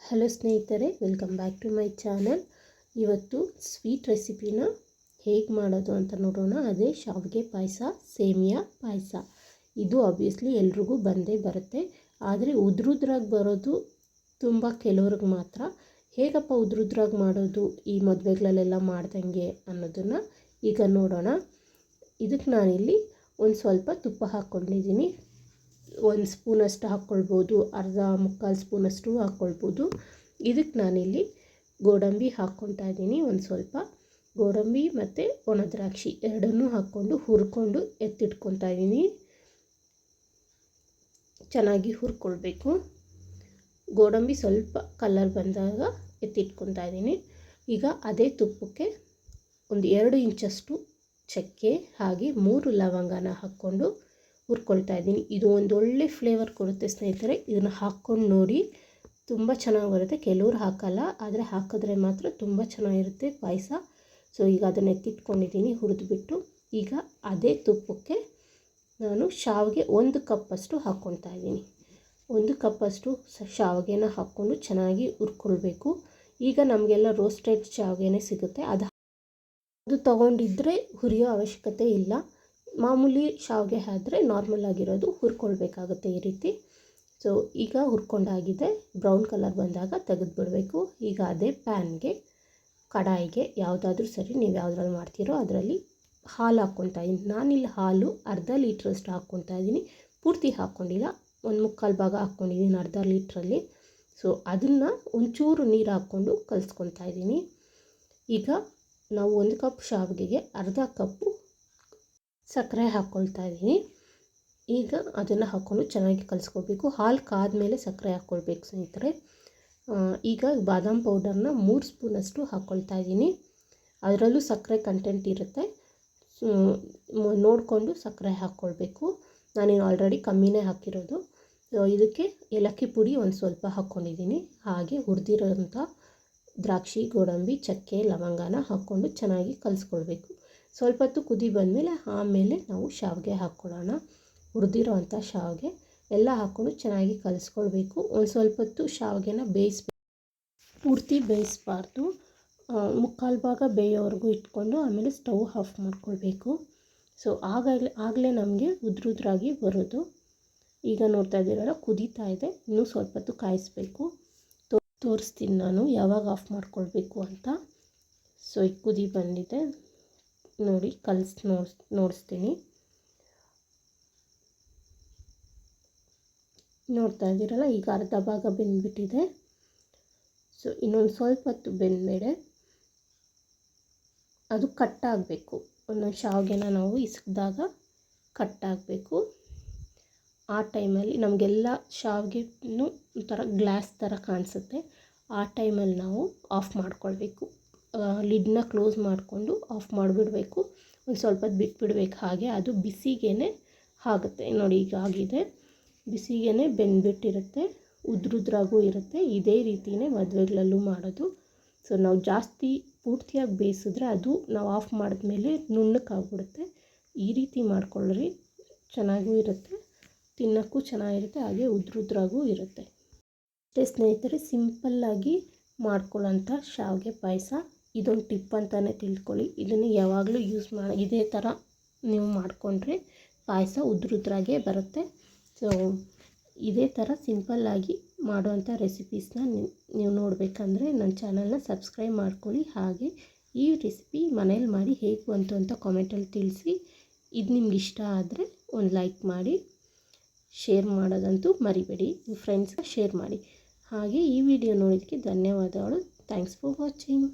Hello ಸ್ನೇಹಿತರೆ, welcome back to my channel. ಇವತ್ತು sweet ರೆಸಿಪಿನ ಹೇಗೆ ಮಾಡೋದು ಅಂತ ನೋಡೋಣ. ಅದೇ ಶಾವಿಗೆ ಪಾಯಸ, ಸೇಮಿಯಾ ಪಾಯಸ. ಇದು ಆಬ್ವಿಯಸ್ಲಿ ಎಲ್ರಿಗೂ ಬಂದೇ ಬರುತ್ತೆ. ಆದರೆ ಉದ್ರುದ್ರಾಗಿ ಬರೋದು ತುಂಬ ಕೆಲವ್ರಿಗೆ ಮಾತ್ರ. ಹೇಗಪ್ಪ ಉದ್ರುದ್ರಾಗಿ ಮಾಡೋದು ಈ ಮದುವೆಗಳಲ್ಲೆಲ್ಲ ಮಾಡ್ದಂಗೆ ಅನ್ನೋದನ್ನು ಈಗ ನೋಡೋಣ. ಇದಕ್ಕೆ ನಾನಿಲ್ಲಿ ಒಂದು ಸ್ವಲ್ಪ ತುಪ್ಪ ಹಾಕ್ಕೊಂಡಿದ್ದೀನಿ. 1 ಸ್ಪೂನಷ್ಟು ಹಾಕ್ಕೊಳ್ಬೋದು, ಅರ್ಧ ಮುಕ್ಕಾಲು ಸ್ಪೂನಷ್ಟು ಹಾಕ್ಕೊಳ್ಬೋದು. ಇದಕ್ಕೆ ನಾನಿಲ್ಲಿ ಗೋಡಂಬಿ ಹಾಕ್ಕೊಳ್ತಾ ಇದ್ದೀನಿ. ಒಂದು ಸ್ವಲ್ಪ ಗೋಡಂಬಿ ಮತ್ತು ಒಣ ದ್ರಾಕ್ಷಿ ಎರಡನ್ನೂ ಹಾಕ್ಕೊಂಡು ಹುರ್ಕೊಂಡು ಎತ್ತಿಟ್ಕೊತಾ ಇದ್ದೀನಿ. ಚೆನ್ನಾಗಿ ಹುರ್ಕೊಳ್ಬೇಕು. ಗೋಡಂಬಿ ಸ್ವಲ್ಪ ಕಲರ್ ಬಂದಾಗ ಎತ್ತಿಟ್ಕೊತಾ ಇದ್ದೀನಿ. ಈಗ ಅದೇ ತುಪ್ಪಕ್ಕೆ ಒಂದು 2 ಇಂಚಷ್ಟು ಚಕ್ಕೆ ಹಾಗೆ 3 ಲವಂಗನ ಹಾಕ್ಕೊಂಡು ಹುರ್ಕೊಳ್ತಾ ಇದ್ದೀನಿ. ಇದು ಒಂದು ಒಳ್ಳೆ ಫ್ಲೇವರ್ ಕೊಡುತ್ತೆ ಸ್ನೇಹಿತರೆ. ಇದನ್ನು ಹಾಕ್ಕೊಂಡು ನೋಡಿ, ತುಂಬ ಚೆನ್ನಾಗಿ ಬರುತ್ತೆ. ಕೆಲವರು ಹಾಕಲ್ಲ, ಆದರೆ ಹಾಕಿದ್ರೆ ಮಾತ್ರ ತುಂಬ ಚೆನ್ನಾಗಿರುತ್ತೆ ಪಾಯಸ. ಸೊ ಈಗ ಅದನ್ನು ಎತ್ತಿಟ್ಕೊಂಡಿದ್ದೀನಿ ಹುರಿದ್ಬಿಟ್ಟು. ಈಗ ಅದೇ ತುಪ್ಪಕ್ಕೆ ನಾನು ಶಾವಿಗೆ 1 ಕಪ್ಪಷ್ಟು ಹಾಕ್ಕೊಳ್ತಾ ಇದ್ದೀನಿ. 1 ಕಪ್ಪಷ್ಟು ಶಾವಿಗೆನ ಹಾಕ್ಕೊಂಡು ಚೆನ್ನಾಗಿ ಹುರ್ಕೊಳ್ಬೇಕು. ಈಗ ನಮಗೆಲ್ಲ ರೋಸ್ಟೆಡ್ ಶಾವಿಗೆನೇ ಸಿಗುತ್ತೆ, ಅದು ತೊಗೊಂಡಿದ್ದರೆ ಹುರಿಯೋ ಅವಶ್ಯಕತೆ ಇಲ್ಲ. ಮಾಮೂಲಿ ಶಾವಿಗೆ ಆದರೆ ನಾರ್ಮಲ್ ಆಗಿರೋದು ಹುರ್ಕೊಳ್ಬೇಕಾಗುತ್ತೆ ಈ ರೀತಿ. ಸೊ ಈಗ ಹುರ್ಕೊಂಡಾಗಿದೆ, ಬ್ರೌನ್ ಕಲರ್ ಬಂದಾಗ ತೆಗೆದುಬಿಡಬೇಕು. ಈಗ ಅದೇ ಪ್ಯಾನ್ಗೆ, ಕಡಾಯಿಗೆ ಯಾವುದಾದ್ರೂ ಸರಿ, ನೀವು ಯಾವುದ್ರಲ್ಲಿ ಮಾಡ್ತೀರೋ ಅದರಲ್ಲಿ ಹಾಲು ಹಾಕ್ಕೊತಾ ಇದ್ದೀನಿ. ನಾನಿಲ್ಲಿ ಹಾಲು ಅರ್ಧ ಲೀಟ್ರಷ್ಟು ಹಾಕ್ಕೊತಾ ಇದ್ದೀನಿ. ಪೂರ್ತಿ ಹಾಕ್ಕೊಂಡಿಲ್ಲ, 1/4 ಭಾಗ ಹಾಕ್ಕೊಂಡಿದ್ದೀನಿ ಅರ್ಧ ಲೀಟ್ರಲ್ಲಿ. ಸೊ ಅದನ್ನು ಒಂಚೂರು ನೀರು ಹಾಕ್ಕೊಂಡು ಕಲಿಸ್ಕೊತಾ ಇದ್ದೀನಿ. ಈಗ ನಾವು 1 ಕಪ್ ಶಾವಿಗೆಗೆ ಅರ್ಧ ಕಪ್ಪು ಸಕ್ಕರೆ ಹಾಕ್ಕೊಳ್ತಾ ಇದ್ದೀನಿ. ಈಗ ಅದನ್ನು ಹಾಕ್ಕೊಂಡು ಚೆನ್ನಾಗಿ ಕಲಿಸ್ಕೊಳ್ಬೇಕು. ಹಾಲು ಕಾದ್ಮೇಲೆ ಸಕ್ಕರೆ ಹಾಕ್ಕೊಳ್ಬೇಕು ಸ್ನೇಹಿತರೆ. ಈಗ ಬಾದಾಮ್ ಪೌಡರ್ನ 3 ಸ್ಪೂನಷ್ಟು ಹಾಕ್ಕೊಳ್ತಾ ಇದ್ದೀನಿ. ಅದರಲ್ಲೂ ಸಕ್ಕರೆ ಕಂಟೆಂಟ್ ಇರುತ್ತೆ, ನೋಡಿಕೊಂಡು ಸಕ್ಕರೆ ಹಾಕ್ಕೊಳ್ಬೇಕು. ನಾನೇನು ಆಲ್ರೆಡಿ ಕಮ್ಮಿನೇ ಹಾಕಿರೋದು. ಇದಕ್ಕೆ ಏಲಕ್ಕಿ ಪುಡಿ ಒಂದು ಸ್ವಲ್ಪ ಹಾಕ್ಕೊಂಡಿದ್ದೀನಿ. ಹಾಗೆ ಹುರಿದಿರೋಂಥ ದ್ರಾಕ್ಷಿ, ಗೋಡಂಬಿ, ಚಕ್ಕೆ, ಲವಂಗನ ಹಾಕ್ಕೊಂಡು ಚೆನ್ನಾಗಿ ಕಲಿಸ್ಕೊಳ್ಬೇಕು. ಸ್ವಲ್ಪ ಹೊತ್ತು ಕುದಿ ಬಂದಮೇಲೆ ಆಮೇಲೆ ನಾವು ಶಾವಿಗೆ ಹಾಕ್ಕೊಳ್ಳೋಣ. ಹುರಿದಿರೋವಂಥ ಶಾವಿಗೆ ಎಲ್ಲ ಹಾಕ್ಕೊಂಡು ಚೆನ್ನಾಗಿ ಕಲಿಸ್ಕೊಳ್ಬೇಕು. ಒಂದು ಸ್ವಲ್ಪ ಹೊತ್ತು ಶಾವಿಗೆನ ಪೂರ್ತಿ ಬೇಯಿಸಬಾರ್ದು. 3/4 ಭಾಗ ಬೇಯೋವರೆಗೂ ಇಟ್ಕೊಂಡು ಆಮೇಲೆ ಸ್ಟವ್ ಆಫ್ ಮಾಡ್ಕೊಳ್ಬೇಕು. ಸೊ ಆಗಲೇ ನಮಗೆ ಉದ್ರುದ್ರಾಗಿ ಬರೋದು. ಈಗ ನೋಡ್ತಾ ಇದ್ದೀರಲ್ಲ, ಕುದೀತಾ ಇದೆ. ಇನ್ನೂ ಸ್ವಲ್ಪ ಹೊತ್ತು ಕಾಯಿಸ್ಬೇಕು. ತೋರಿಸ್ತೀನಿ ನಾನು ಯಾವಾಗ ಆಫ್ ಮಾಡ್ಕೊಳ್ಬೇಕು ಅಂತ. ಸೊ ಈಗ ಕುದಿ ಬಂದಿದೆ ನೋಡಿ, ನೋಡಿಸ್ತೀನಿ. ನೋಡ್ತಾ ಇದ್ದೀರಲ್ಲ, ಈಗ ಅರ್ಧ ಭಾಗ ಬೆಂದ್ಬಿಟ್ಟಿದೆ. ಸೊ ಇನ್ನೊಂದು ಸ್ವಲ್ಪ ಹೊತ್ತು ಬೆಂದಮೇಲೆ ಅದು ಕಟ್ಟಾಗಬೇಕು. ಒಂದೊಂದು ಶಾವಿಗೆನ ನಾವು ಇಸ್ಕಿದಾಗ ಕಟ್ಟಾಗಬೇಕು. ಆ ಟೈಮಲ್ಲಿ ನಮಗೆಲ್ಲ ಶಾವಿಗೆನೂ ಒಂಥರ ಗ್ಲಾಸ್ ಥರ ಕಾಣಿಸುತ್ತೆ. ಆ ಟೈಮಲ್ಲಿ ನಾವು ಆಫ್ ಮಾಡ್ಕೊಳ್ಬೇಕು. ಲಿಡ್ನ ಕ್ಲೋಸ್ ಮಾಡಿಕೊಂಡು ಆಫ್ ಮಾಡಿಬಿಡಬೇಕು. ಒಂದು ಸ್ವಲ್ಪ ಹೊತ್ತು ಬಿಟ್ಬಿಡ್ಬೇಕು. ಹಾಗೆ ಅದು ಬಿಸಿಗೇ ಆಗುತ್ತೆ ನೋಡಿ. ಈಗ ಆಗಿದೆ, ಬಿಸಿಗೇ ಬೆಂದ್ಬಿಟ್ಟಿರುತ್ತೆ, ಉದ್ರುದ್ರಾಗೂ ಇರುತ್ತೆ. ಇದೇ ರೀತಿಯೇ ಮದುವೆಗಳಲ್ಲೂ ಮಾಡೋದು. ಸೊ ನಾವು ಜಾಸ್ತಿ ಪೂರ್ತಿಯಾಗಿ ಬೇಯಿಸಿದ್ರೆ ಅದು ನಾವು ಆಫ್ ಮಾಡಿದ್ಮೇಲೆ ನುಣ್ಣಕ್ಕಾಗ್ಬಿಡುತ್ತೆ. ಈ ರೀತಿ ಮಾಡ್ಕೊಳ್ಳ್ರಿ, ಚೆನ್ನಾಗೂ ಇರುತ್ತೆ, ತಿನ್ನೋಕ್ಕೂ ಚೆನ್ನಾಗಿರುತ್ತೆ, ಹಾಗೆ ಉದ್ರುದ್ರಾಗೂ ಇರುತ್ತೆ. ಅಷ್ಟೇ ಸ್ನೇಹಿತರೆ, ಸಿಂಪಲ್ಲಾಗಿ ಮಾಡ್ಕೊಳ್ಳೋಂಥ ಶಾವಿಗೆ ಪಾಯಸ. ಇದೊಂದು ಟಿಪ್ ಅಂತಲೇ ತಿಳ್ಕೊಳ್ಳಿ. ಇದನ್ನು ಯಾವಾಗಲೂ ಯೂಸ್ ಇದೇ ಥರ ನೀವು ಮಾಡಿಕೊಂಡ್ರೆ ಪಾಯಸ ಉದ್ರುದ್ರಾಗೇ ಬರುತ್ತೆ. ಸೊ ಇದೇ ಥರ ಸಿಂಪಲ್ಲಾಗಿ ಮಾಡುವಂಥ ರೆಸಿಪೀಸ್ನ ನೀವು ನೋಡಬೇಕಂದ್ರೆ ನನ್ನ ಚಾನಲ್ನ ಸಬ್ಸ್ಕ್ರೈಬ್ ಮಾಡ್ಕೊಳ್ಳಿ. ಹಾಗೆ ಈ ರೆಸಿಪಿ ಮನೇಲಿ ಮಾಡಿ ಹೇಗೆ ಬಂತು ಅಂತ ಕಾಮೆಂಟಲ್ಲಿ ತಿಳಿಸಿ. ಇದು ನಿಮ್ಗೆ ಇಷ್ಟ ಆದರೆ ಒಂದು ಲೈಕ್ ಮಾಡಿ, ಶೇರ್ ಮಾಡೋದಂತೂ ಮರಿಬೇಡಿ. ನಿಮ್ಮ ಫ್ರೆಂಡ್ಸ್ಗೆ ಶೇರ್ ಮಾಡಿ. ಹಾಗೆ ಈ ವಿಡಿಯೋ ನೋಡೋದಕ್ಕೆ ಧನ್ಯವಾದಗಳು. Thanks for watching.